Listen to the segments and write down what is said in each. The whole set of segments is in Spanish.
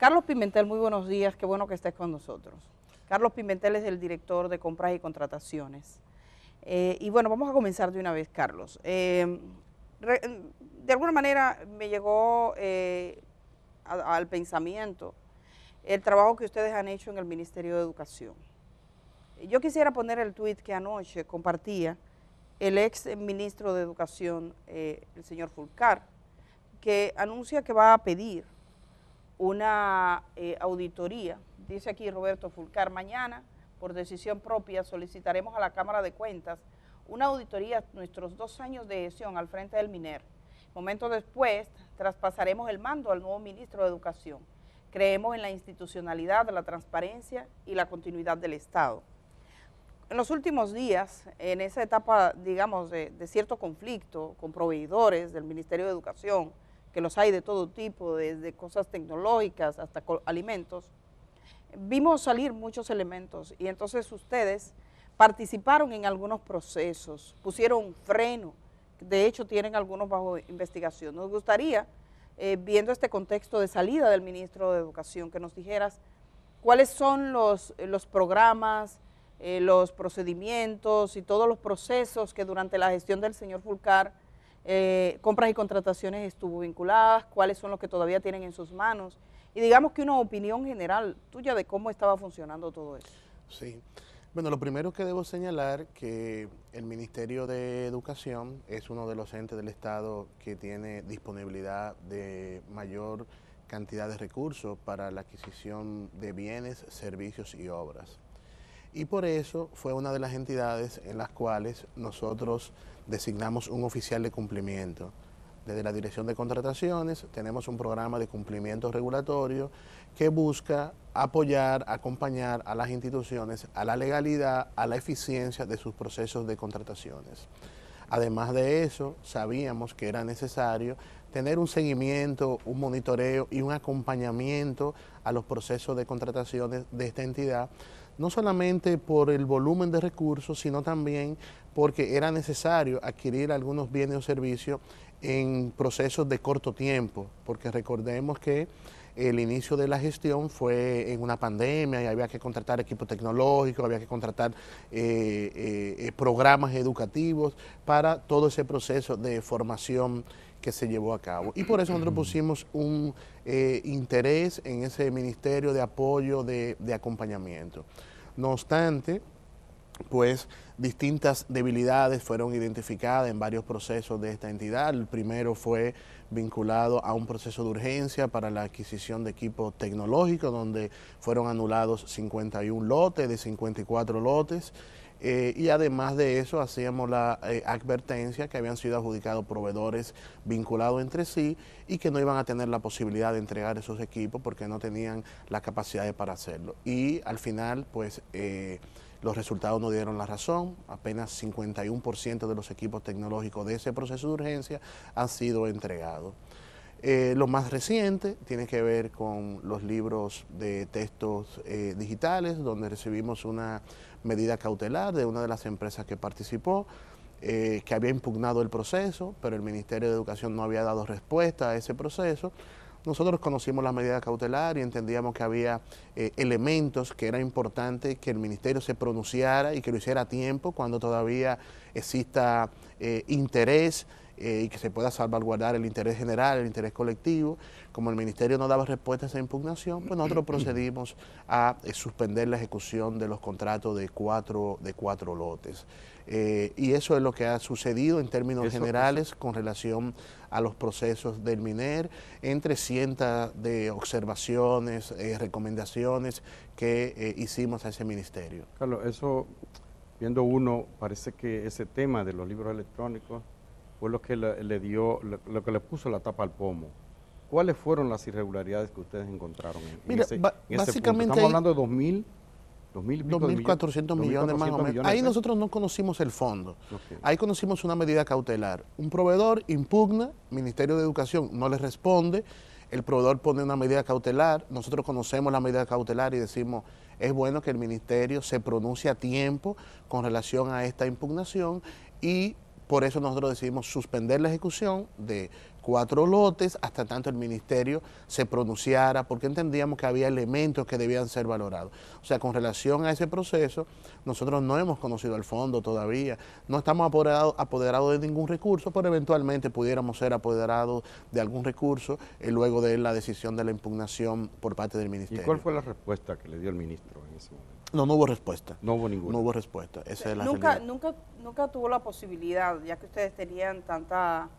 Carlos Pimentel, muy buenos días, qué bueno que estés con nosotros. Carlos Pimentel es el director de compras y contrataciones. Y bueno, vamos a comenzar de una vez, Carlos. De alguna manera me llegó al pensamiento el trabajo que ustedes han hecho en el Ministerio de Educación. Yo quisiera poner el tuit que anoche compartía el ex ministro de Educación, el señor Fulcar, que anuncia que va a pedir una auditoría. Dice aquí Roberto Fulcar: mañana, por decisión propia, solicitaremos a la Cámara de Cuentas una auditoría a nuestros 2 años de gestión al frente del MINER. Momentos después, traspasaremos el mando al nuevo ministro de Educación. Creemos en la institucionalidad, la transparencia y la continuidad del Estado. En los últimos días, en esa etapa, digamos, de cierto conflicto con proveedores del Ministerio de Educación, que los hay de todo tipo, desde cosas tecnológicas hasta alimentos, vimos salir muchos elementos y entonces ustedes participaron en algunos procesos, pusieron freno, de hecho tienen algunos bajo investigación. Nos gustaría, viendo este contexto de salida del ministro de Educación, que nos dijeras cuáles son los programas, los procedimientos y todos los procesos que durante la gestión del señor Fulcar, compras y contrataciones estuvo vinculadas, cuáles son los que todavía tienen en sus manos, y digamos que una opinión general tuya de cómo estaba funcionando todo eso. Sí, bueno, lo primero que debo señalar que el Ministerio de Educación es uno de los entes del Estado que tiene disponibilidad de mayor cantidad de recursos para la adquisición de bienes, servicios y obras. Y por eso fue una de las entidades en las cuales nosotros designamos un oficial de cumplimiento. Desde la Dirección de Contrataciones tenemos un programa de cumplimiento regulatorio que busca apoyar, acompañar a las instituciones a la legalidad, a la eficiencia de sus procesos de contrataciones. Además de eso, sabíamos que era necesario tener un seguimiento, un monitoreo y un acompañamiento a los procesos de contrataciones de esta entidad, no solamente por el volumen de recursos, sino también porque era necesario adquirir algunos bienes o servicios en procesos de corto tiempo, porque recordemos que el inicio de la gestión fue en una pandemia y había que contratar equipo tecnológico, había que contratar programas educativos para todo ese proceso de formación que se llevó a cabo. Y por eso nosotros pusimos un interés en ese ministerio de apoyo, de acompañamiento. No obstante, pues distintas debilidades fueron identificadas en varios procesos de esta entidad. El primero fue vinculado a un proceso de urgencia para la adquisición de equipo tecnológico, donde fueron anulados 51 lotes de 54 lotes. Y además de eso hacíamos la advertencia que habían sido adjudicados proveedores vinculados entre sí y que no iban a tener la posibilidad de entregar esos equipos porque no tenían la capacidad para hacerlo. Y al final, pues, los resultados nos dieron la razón. Apenas 51% de los equipos tecnológicos de ese proceso de urgencia han sido entregados. Lo más reciente tiene que ver con los libros de textos digitales, donde recibimos una medida cautelar de una de las empresas que participó, que había impugnado el proceso, pero el Ministerio de Educación no había dado respuesta a ese proceso. Nosotros conocimos la medida cautelar y entendíamos que había elementos que era importante que el Ministerio se pronunciara y que lo hiciera a tiempo cuando todavía exista interés y que se pueda salvaguardar el interés general, el interés colectivo. Como el Ministerio no daba respuesta a esa impugnación, pues nosotros procedimos a suspender la ejecución de los contratos de cuatro lotes. Y eso es lo que ha sucedido en términos generales con relación a los procesos del MINER, entre cientos de observaciones, recomendaciones que hicimos a ese ministerio. Carlos, eso, viendo uno, parece que ese tema de los libros electrónicos fue lo que lo que le puso la tapa al pomo. ¿Cuáles fueron las irregularidades que ustedes encontraron en ese punto? Estamos hablando de 2.400 millones más o menos. Ahí nosotros no conocimos el fondo. Okay. Ahí conocimos una medida cautelar. Un proveedor impugna, Ministerio de Educación no le responde, el proveedor pone una medida cautelar, nosotros conocemos la medida cautelar y decimos, es bueno que el Ministerio se pronuncie a tiempo con relación a esta impugnación y por eso nosotros decidimos suspender la ejecución de 4 lotes hasta tanto el ministerio se pronunciara, porque entendíamos que había elementos que debían ser valorados. O sea, con relación a ese proceso, nosotros no hemos conocido el fondo todavía, no estamos apoderados de ningún recurso, pero eventualmente pudiéramos ser apoderados de algún recurso luego de la decisión de la impugnación por parte del ministerio. ¿Y cuál fue la respuesta que le dio el ministro en ese momento? No, no hubo respuesta. No hubo ninguna. No hubo respuesta. Esa es la Nunca, realidad. nunca tuvo la posibilidad, ya que ustedes tenían tanta,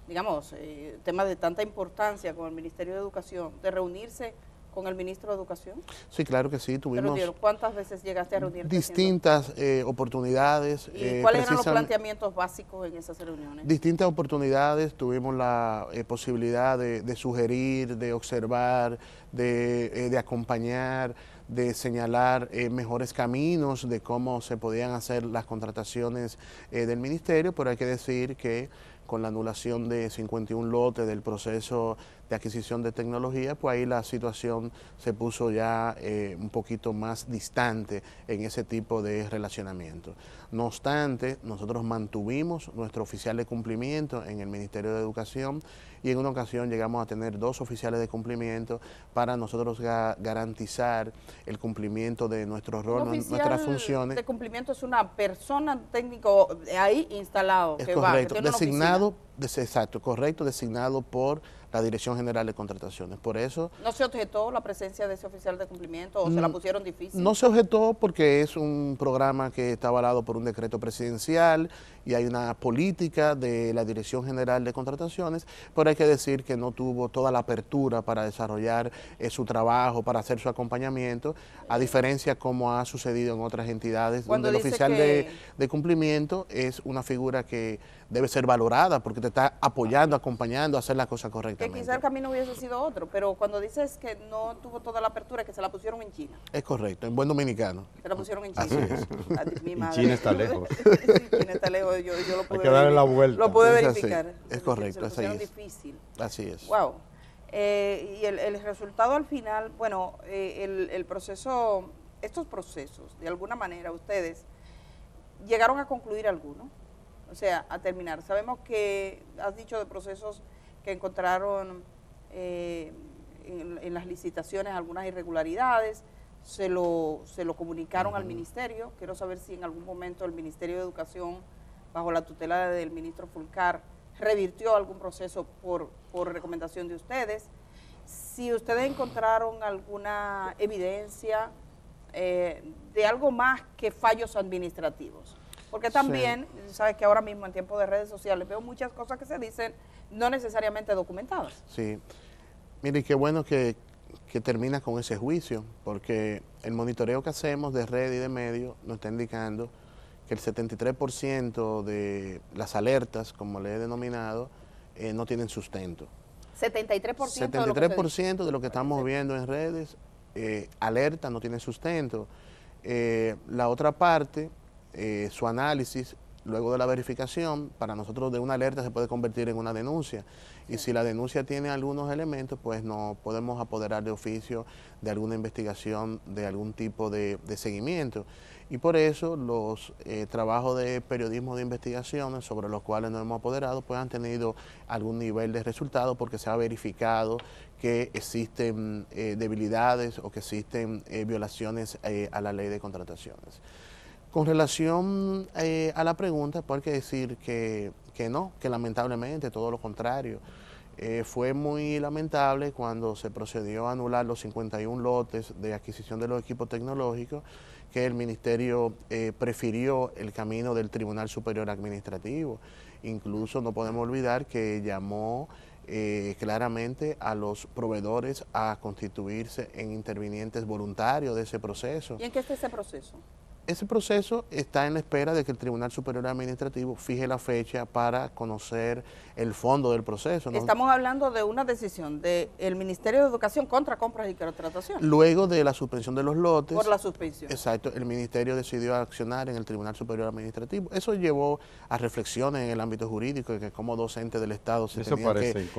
digamos, temas de tanta importancia con el Ministerio de Educación, de reunirse con el ministro de Educación. Sí, claro que sí, tuvimos ¿Cuántas veces llegaste a reunirte? distintas oportunidades. ¿Y cuáles eran los planteamientos básicos en esas reuniones? Distintas oportunidades, tuvimos la posibilidad de sugerir, de observar, de acompañar, de señalar mejores caminos de cómo se podían hacer las contrataciones del ministerio, pero hay que decir que con la anulación de 51 lotes del proceso de adquisición de tecnología, pues ahí la situación se puso ya un poquito más distante en ese tipo de relacionamiento. No obstante, nosotros mantuvimos nuestro oficial de cumplimiento en el Ministerio de Educación y en una ocasión llegamos a tener 2 oficiales de cumplimiento para nosotros garantizar el cumplimiento de nuestro rol, nuestras funciones. De cumplimiento es una persona, un técnico ahí instalado. Es que correcto, va, que designado, exacto, correcto, designado por la Dirección General de Contrataciones. Por eso... ¿No se objetó la presencia de ese oficial de cumplimiento o se la pusieron difícil? No se objetó porque es un programa que está avalado por un decreto presidencial y hay una política de la Dirección General de Contrataciones, pero hay que decir que no tuvo toda la apertura para desarrollar su trabajo, para hacer su acompañamiento, a diferencia como ha sucedido en otras entidades, donde el oficial de cumplimiento es una figura que debe ser valorada porque te está apoyando, acompañando a hacer las cosas correctamente. Que quizá el camino hubiese sido otro, pero cuando dices que no tuvo toda la apertura, que se la pusieron en China. Es correcto, en buen dominicano. Se la pusieron en China. Así es. Mi Y madre. China está lejos. Sí, China está lejos, yo lo pude Hay que darle la vuelta. Lo pude Es así, verificar. es correcto, Se la así pusieron es. difícil. Así es. Wow. Y el resultado al final, bueno, el proceso, estos procesos, de alguna manera ustedes llegaron a concluir alguno, o sea, a terminar. Sabemos que has dicho de procesos que encontraron en las licitaciones algunas irregularidades, se lo comunicaron al ministerio. Quiero saber si en algún momento el Ministerio de Educación, bajo la tutela del ministro Fulcar, revirtió algún proceso por recomendación de ustedes. Si ustedes encontraron alguna evidencia de algo más que fallos administrativos. Porque también, sabes que ahora mismo en tiempo de redes sociales veo muchas cosas que se dicen no necesariamente documentadas. Sí. Mire, qué bueno que termina con ese juicio, porque el monitoreo que hacemos de red y de medios nos está indicando que el 73% de las alertas, como le he denominado, no tienen sustento. 73%, 73% de lo que estamos viendo en redes, alerta, no tiene sustento. La otra parte, su análisis, luego de la verificación, para nosotros de una alerta se puede convertir en una denuncia. Y si la denuncia tiene algunos elementos, pues nos podemos apoderar de oficio de alguna investigación, de algún tipo de seguimiento. Y por eso los trabajos de periodismo de investigación sobre los cuales nos hemos apoderado, pues han tenido algún nivel de resultado porque se ha verificado que existen debilidades o que existen violaciones a la ley de contrataciones. Con relación a la pregunta, pues hay que decir que no, que lamentablemente todo lo contrario. Fue muy lamentable cuando se procedió a anular los 51 lotes de adquisición de los equipos tecnológicos, que el ministerio prefirió el camino del Tribunal Superior Administrativo. Incluso no podemos olvidar que llamó claramente a los proveedores a constituirse en intervinientes voluntarios de ese proceso. ¿Y en qué está ese proceso? Ese proceso está en la espera de que el Tribunal Superior Administrativo fije la fecha para conocer el fondo del proceso, ¿no? Estamos hablando de una decisión del Ministerio de Educación contra compras y contrataciones. Luego de la suspensión de los lotes. Por la suspensión. Exacto, el Ministerio decidió accionar en el Tribunal Superior Administrativo. Eso llevó a reflexiones en el ámbito jurídico, que como docentes del Estado se tenían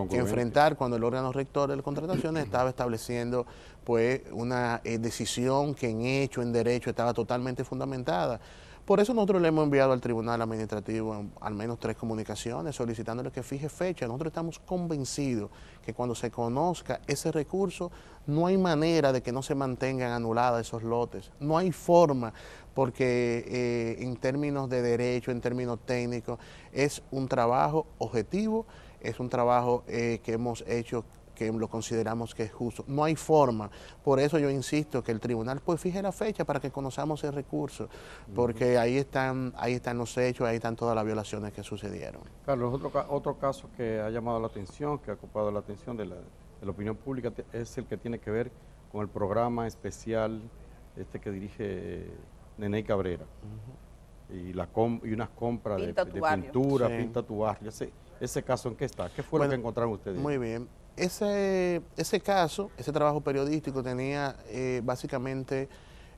que enfrentar cuando el órgano rector de las contrataciones estaba estableciendo pues una decisión que en hecho, en derecho, estaba totalmente fundamentada. Por eso nosotros le hemos enviado al Tribunal Administrativo al menos 3 comunicaciones solicitándole que fije fecha. Nosotros estamos convencidos que cuando se conozca ese recurso, no hay manera de que no se mantengan anulados esos lotes. No hay forma, porque en términos de derecho, en términos técnicos, es un trabajo objetivo, es un trabajo que hemos hecho, que lo consideramos que es justo. No hay forma. Por eso yo insisto que el tribunal pues fije la fecha para que conozcamos el recurso, porque ahí están los hechos, ahí están todas las violaciones que sucedieron. Carlos, otro caso que ha llamado la atención, que ha ocupado la atención de la opinión pública, es el que tiene que ver con el programa especial que dirige Neney Cabrera. Y unas compras de pintura, sí. Pinta tu barrio. ¿Ese caso en qué está? ¿Qué fue lo que encontraron ustedes? Muy bien. Ese caso, ese trabajo periodístico tenía básicamente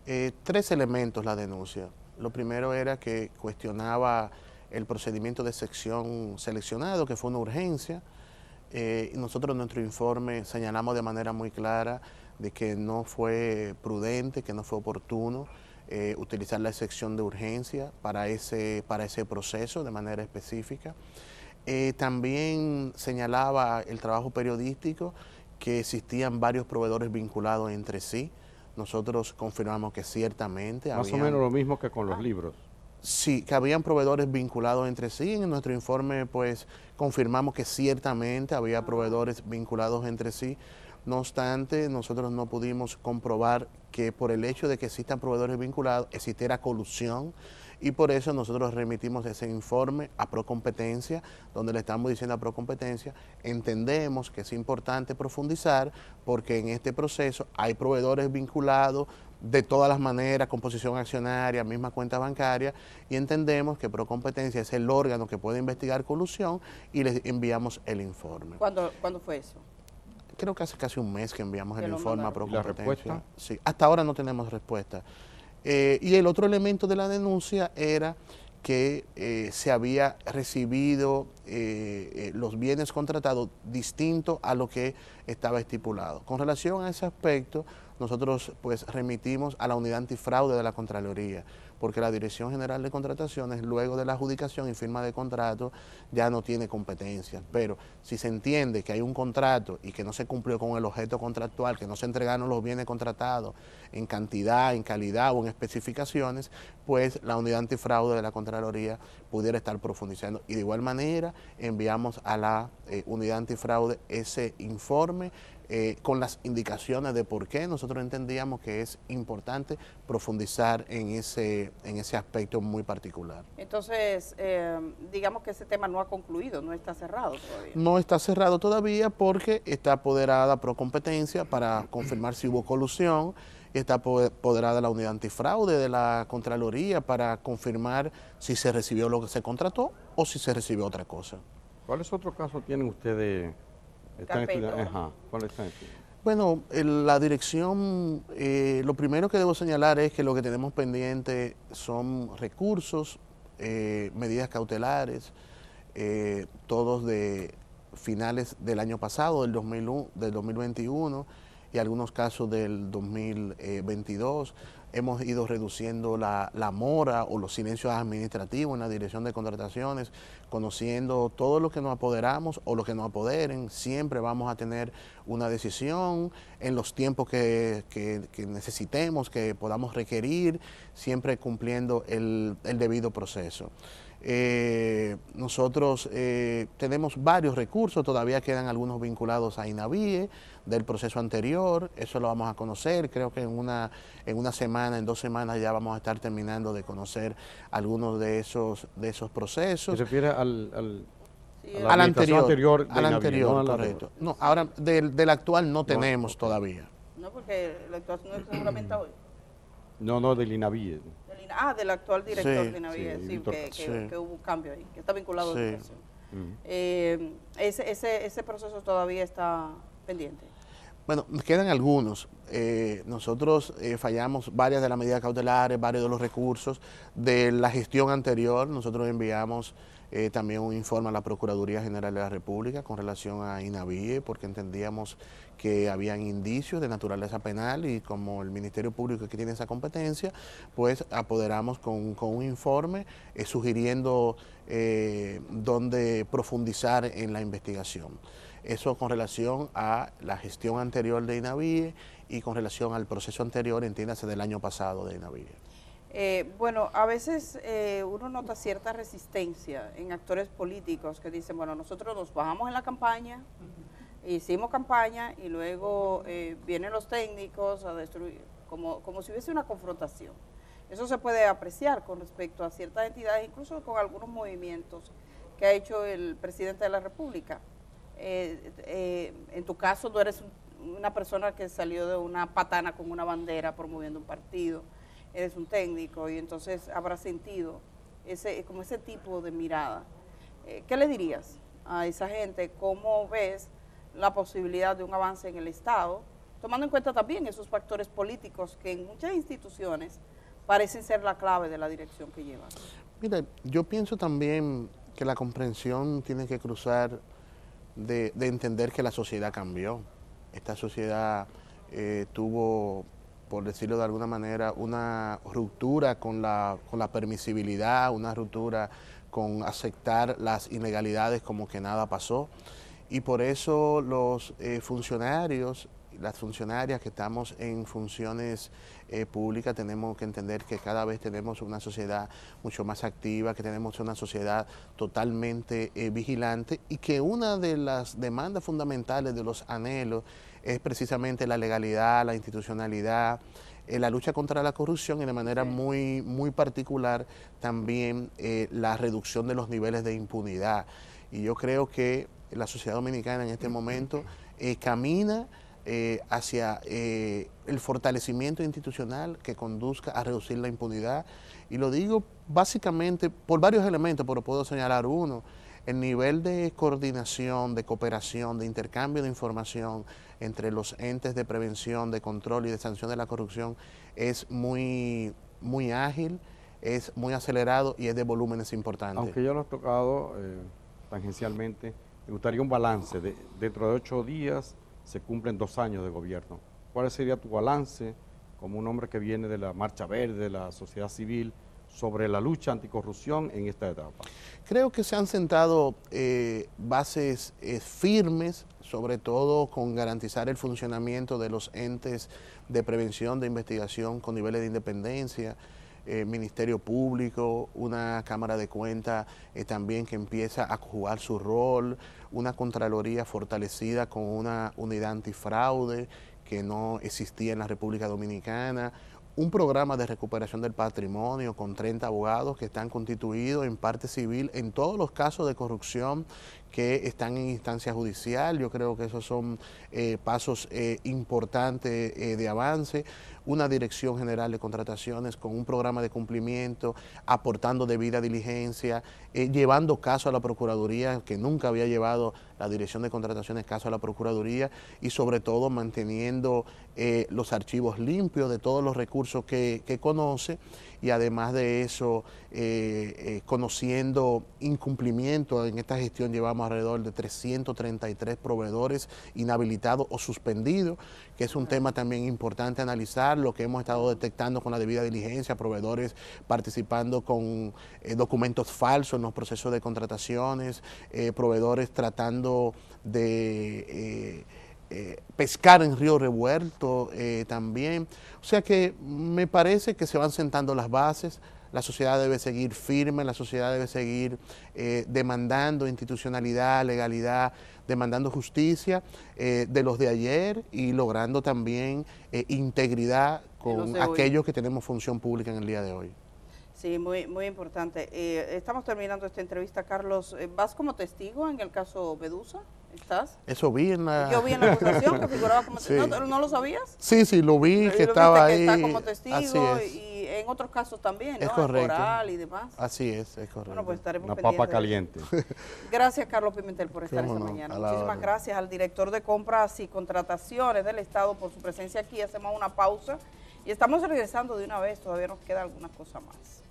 3 elementos la denuncia. Lo primero era que cuestionaba el procedimiento de sección seleccionado, que fue una urgencia. Y nosotros en nuestro informe señalamos de manera muy clara de que no fue prudente, que no fue oportuno utilizar la sección de urgencia para ese proceso de manera específica. También señalaba el trabajo periodístico que existían varios proveedores vinculados entre sí. Nosotros confirmamos que ciertamente más o menos lo mismo que con los libros. Sí, que habían proveedores vinculados entre sí. En nuestro informe pues confirmamos que ciertamente había proveedores vinculados entre sí. No obstante, nosotros no pudimos comprobar que por el hecho de que existan proveedores vinculados existiera colusión, y por eso nosotros remitimos ese informe a Procompetencia, donde le estamos diciendo a Procompetencia, entendemos que es importante profundizar porque en este proceso hay proveedores vinculados de todas las maneras, composición accionaria, misma cuenta bancaria, y entendemos que Procompetencia es el órgano que puede investigar colusión y les enviamos el informe. ¿Cuándo fue eso? Creo que hace casi un mes que enviamos el informe a Procompetencia. ¿La respuesta? Sí, hasta ahora no tenemos respuesta. Y el otro elemento de la denuncia era que se había recibido los bienes contratados distintos a lo que estaba estipulado. Con relación a ese aspecto, nosotros pues remitimos a la unidad antifraude de la Contraloría, porque la Dirección General de Contrataciones, luego de la adjudicación y firma de contrato, ya no tiene competencias. Pero si se entiende que hay un contrato y que no se cumplió con el objeto contractual, que no se entregaron los bienes contratados en cantidad, en calidad o en especificaciones, pues la unidad antifraude de la Contraloría pudiera estar profundizando. Y de igual manera enviamos a la unidad antifraude ese informe con las indicaciones de por qué nosotros entendíamos que es importante profundizar en ese aspecto muy particular. Entonces, digamos que ese tema no ha concluido, no está cerrado todavía. No está cerrado todavía porque está apoderada Procompetencia para confirmar si hubo colusión, está apoderada la unidad antifraude de la Contraloría para confirmar si se recibió lo que se contrató o si se recibió otra cosa. ¿Cuáles otros casos tienen ustedes? ¿Cuál está? Bueno, la dirección, lo primero que debo señalar es que lo que tenemos pendiente son recursos, medidas cautelares, todos de finales del año pasado, del 2021, y algunos casos del 2022. Hemos ido reduciendo la mora o los silencios administrativos en la Dirección de Contrataciones, conociendo todo lo que nos apoderamos o lo que nos apoderen. Siempre vamos a tener una decisión en los tiempos que necesitemos, que podamos requerir, siempre cumpliendo el debido proceso. Nosotros tenemos varios recursos, todavía quedan algunos vinculados a INAVIE del proceso anterior, eso lo vamos a conocer, creo que en una semana, en 2 semanas ya vamos a estar terminando de conocer algunos de esos procesos. ¿Se refiere al anterior, no correcto. No, ahora del actual no tenemos todavía. No, porque el actual no es seguramente hoy. No, del INAVIE. Del actual director de INAVIE, sí, que hubo un cambio ahí, que está vinculado a educación. Ese proceso todavía está pendiente. Bueno, quedan algunos. Nosotros fallamos varias de las medidas cautelares, varios de los recursos de la gestión anterior. Nosotros enviamos también un informe a la Procuraduría General de la República con relación a INAVIE, porque entendíamos que habían indicios de naturaleza penal y como el Ministerio Público que tiene esa competencia, pues apoderamos con un informe sugiriendo dónde profundizar en la investigación. Eso con relación a la gestión anterior de INAVIE y con relación al proceso anterior, entiéndase, del año pasado de INAVIE. Bueno, a veces uno nota cierta resistencia en actores políticos que dicen, bueno, nosotros nos bajamos en la campaña, hicimos campaña y luego vienen los técnicos a destruir, como si hubiese una confrontación. Eso se puede apreciar con respecto a ciertas entidades, incluso con algunos movimientos que ha hecho el presidente de la República. En tu caso, tú eres una persona que salió de una patana con una bandera promoviendo un partido, eres un técnico y entonces habrás sentido como ese tipo de mirada. ¿Qué le dirías a esa gente? ¿Cómo ves la posibilidad de un avance en el Estado, tomando en cuenta también esos factores políticos que en muchas instituciones parecen ser la clave de la dirección que llevan? Mira, yo pienso también que la comprensión tiene que cruzar de entender que la sociedad cambió. Esta sociedad tuvo, por decirlo de alguna manera, una ruptura con la permisibilidad, una ruptura con aceptar las ilegalidades como que nada pasó. Y por eso los funcionarios, las funcionarias que estamos en funciones públicas tenemos que entender que cada vez tenemos una sociedad mucho más activa, que tenemos una sociedad totalmente vigilante y que una de las demandas fundamentales de los anhelos es precisamente la legalidad, la institucionalidad, la lucha contra la corrupción y de manera muy particular también la reducción de los niveles de impunidad. Y yo creo que la sociedad dominicana en este momento camina hacia el fortalecimiento institucional que conduzca a reducir la impunidad. Y lo digo básicamente por varios elementos, pero puedo señalar uno. El nivel de coordinación, de cooperación, de intercambio de información entre los entes de prevención, de control y de sanción de la corrupción es muy ágil, es muy acelerado y es de volúmenes importantes. Aunque ya lo has tocado tangencialmente, me gustaría un balance. Dentro de 8 días se cumplen 2 años de gobierno. ¿Cuál sería tu balance como un hombre que viene de la Marcha Verde, de la sociedad civil, sobre la lucha anticorrupción en esta etapa? Creo que se han sentado bases firmes, sobre todo con garantizar el funcionamiento de los entes de prevención, de investigación con niveles de independencia, Ministerio Público, una Cámara de Cuentas también que empieza a jugar su rol, una Contraloría fortalecida con una unidad antifraude que no existía en la República Dominicana, un programa de recuperación del patrimonio con 30 abogados que están constituidos en parte civil en todos los casos de corrupción que están en instancia judicial. Yo creo que esos son pasos importantes de avance. Una dirección general de contrataciones con un programa de cumplimiento, aportando debida diligencia, llevando caso a la Procuraduría, que nunca había llevado la dirección de contrataciones caso a la Procuraduría, y sobre todo manteniendo los archivos limpios de todos los recursos que conoce, y además de eso, conociendo incumplimientos. En esta gestión llevamos alrededor de 333 proveedores inhabilitados o suspendidos, que es un tema también importante analizar, lo que hemos estado detectando con la debida diligencia, proveedores participando con documentos falsos en los procesos de contrataciones, proveedores tratando de pescar en río revuelto también. O sea que me parece que se van sentando las bases. La sociedad debe seguir firme, la sociedad debe seguir demandando institucionalidad, legalidad, demandando justicia de los de ayer y logrando también integridad con aquellos que tenemos función pública en el día de hoy. Sí, muy importante. Estamos terminando esta entrevista, Carlos. ¿Vas como testigo en el caso Medusa? ¿Estás? Eso vi en la... Yo vi en la acusación que figuraba como sí. testigo. ¿No lo sabías? Sí, sí, lo vi, que estaba ahí. Que está como testigo. Así es. Y en otros casos también, ¿no? Es correcto. Coral y demás. Así es correcto. Bueno, pues estaremos Una pendientes. papa caliente. Gracias, Carlos Pimentel, por estar esta no, mañana. a la Muchísimas orden. gracias al director de compras y contrataciones del Estado por su presencia aquí. Hacemos una pausa y estamos regresando de una vez. Todavía nos queda alguna cosa más.